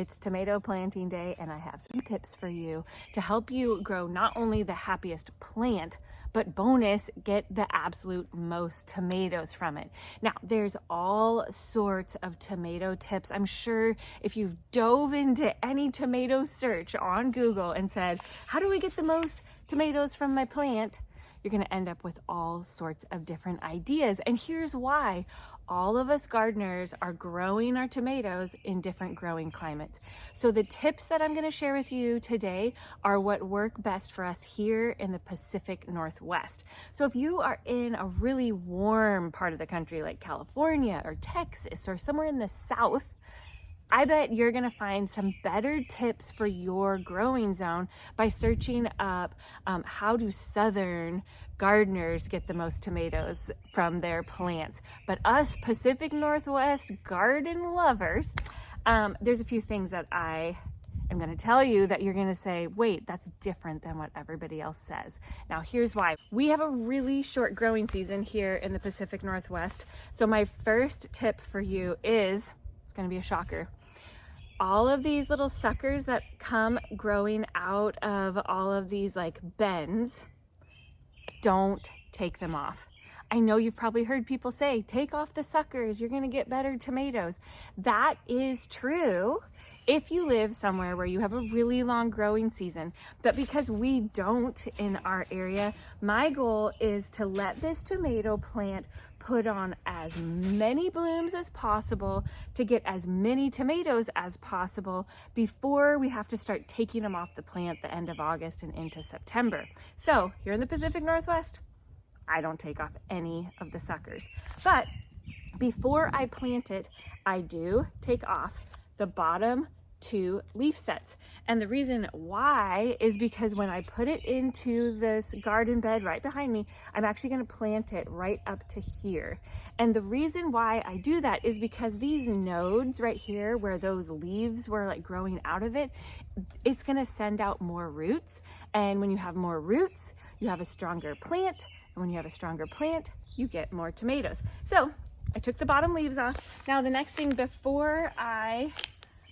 It's tomato planting day, and I have some tips for you to help you grow not only the happiest plant, but bonus, get the absolute most tomatoes from it. Now, there's all sorts of tomato tips. I'm sure if you've dove into any tomato search on Google and said, how do I get the most tomatoes from my plant? You're gonna end up with all sorts of different ideas. And here's why. All of us gardeners are growing our tomatoes in different growing climates. So the tips that I'm gonna share with you today are what work best for us here in the Pacific Northwest. So if you are in a really warm part of the country like California or Texas or somewhere in the South, I bet you're gonna find some better tips for your growing zone by searching up how do Southern gardeners get the most tomatoes from their plants. But us Pacific Northwest garden lovers, there's a few things that I am gonna tell you that you're gonna say, wait, that's different than what everybody else says. Now here's why. We have a really short growing season here in the Pacific Northwest. So my first tip for you is, it's gonna be a shocker. All of these little suckers that come growing out of all of these like bends, don't take them off. I know you've probably heard people say, take off the suckers, you're gonna get better tomatoes. That is true if you live somewhere where you have a really long growing season. But because we don't in our area, my goal is to let this tomato plant put on as many blooms as possible to get as many tomatoes as possible before we have to start taking them off the plant the end of August and into September. So here in the Pacific Northwest, I don't take off any of the suckers. But before I plant it, I do take off the bottom 2 leaf sets. And the reason why is because when I put it into this garden bed right behind me, I'm actually going to plant it right up to here. And the reason why I do that is because these nodes right here where those leaves were like growing out of it, it's going to send out more roots. And when you have more roots, you have a stronger plant. And when you have a stronger plant, you get more tomatoes. So I took the bottom leaves off. Now the next thing before I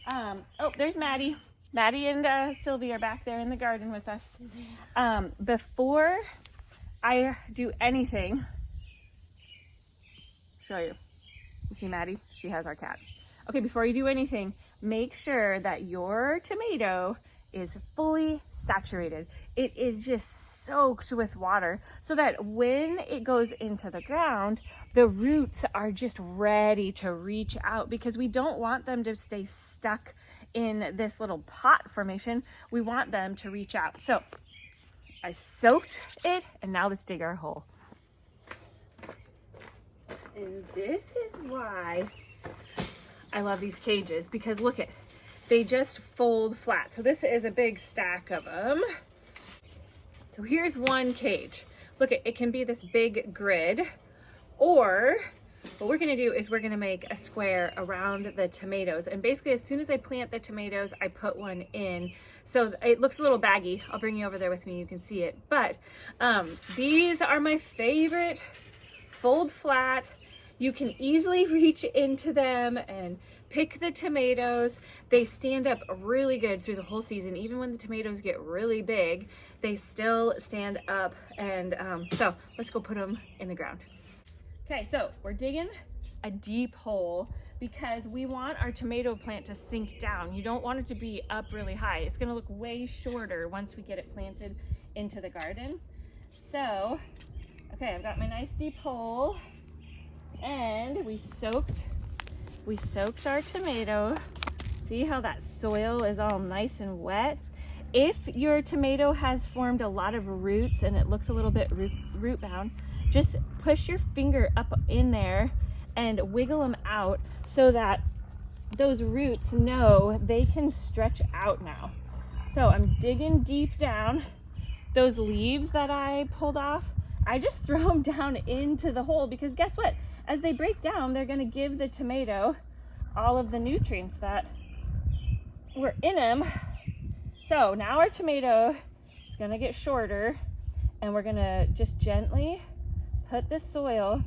oh, there's Maddie. Maddie and Sylvie are back there in the garden with us. Before I do anything, show you. You see Maddie? She has our cat. Okay, before you do anything, make sure that your tomato is fully saturated. It is just soaked with water so that when it goes into the ground, the roots are just ready to reach out, because we don't want them to stay stuck in this little pot formation. We want them to reach out. So I soaked it, and now let's dig our hole. And this is why I love these cages, because look it, they just fold flat. So this is a big stack of them. So here's one cage. Look, it can be this big grid, or what we're gonna do is we're gonna make a square around the tomatoes. And basically as soon as I plant the tomatoes, I put one in. So it looks a little baggy. I'll bring you over there with me, you can see it. But these are my favorite, fold flat. You can easily reach into them and pick the tomatoes. They stand up really good through the whole season. Even when the tomatoes get really big, they still stand up. And so let's go put them in the ground. Okay, so we're digging a deep hole because we want our tomato plant to sink down. You don't want it to be up really high. It's gonna look way shorter once we get it planted into the garden. So, okay, I've got my nice deep hole, and we soaked our tomato. See how that soil is all nice and wet? If your tomato has formed a lot of roots and it looks a little bit root bound, just push your finger up in there and wiggle them out so that those roots know they can stretch out now. So I'm digging deep down. Those leaves that I pulled off, I just throw them down into the hole, because guess what? As they break down, they're gonna give the tomato all of the nutrients that were in them. So now our tomato is gonna get shorter, and we're gonna just gently put the soil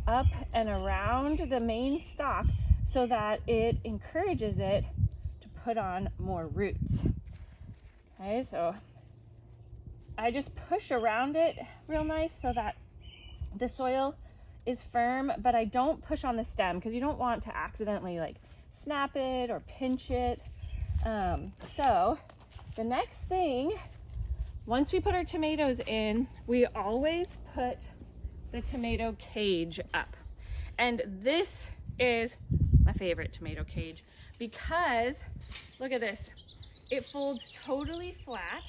up and around the main stalk so that it encourages it to put on more roots. Okay, so I just push around it real nice so that the soil is firm, but I don't push on the stem because you don't want to accidentally like snap it or pinch it. So the next thing, once we put our tomatoes in, we always put the tomato cage up. And this is my favorite tomato cage because look at this, it folds totally flat.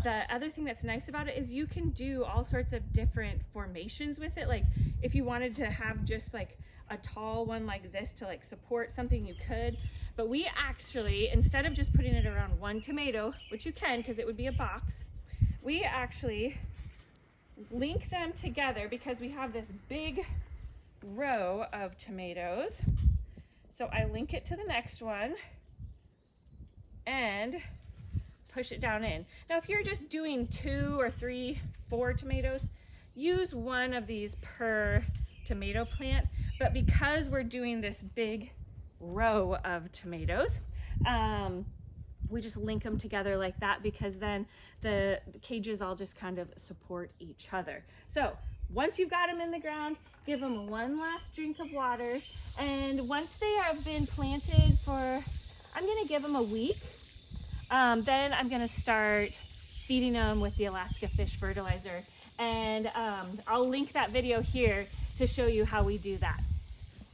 The other thing that's nice about it is you can do all sorts of different formations with it. Like if you wanted to have just like a tall one like this to like support something, you could. But we actually, instead of just putting it around one tomato, which you can because it would be a box, we actually link them together because we have this big row of tomatoes. So I link it to the next one and push it down in. Now, if you're just doing 2 or 3, 4 tomatoes, use one of these per tomato plant. But because we're doing this big row of tomatoes, we just link them together like that because then the cages all just kind of support each other. So once you've got them in the ground, give them one last drink of water. And once they have been planted for, I'm gonna give them a week. Then I'm gonna start feeding them with the Alaska fish fertilizer. And I'll link that video here to show you how we do that.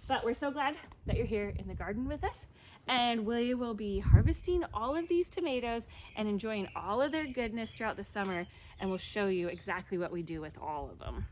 But we're so glad that you're here in the garden with us. And we will be harvesting all of these tomatoes and enjoying all of their goodness throughout the summer. And we'll show you exactly what we do with all of them.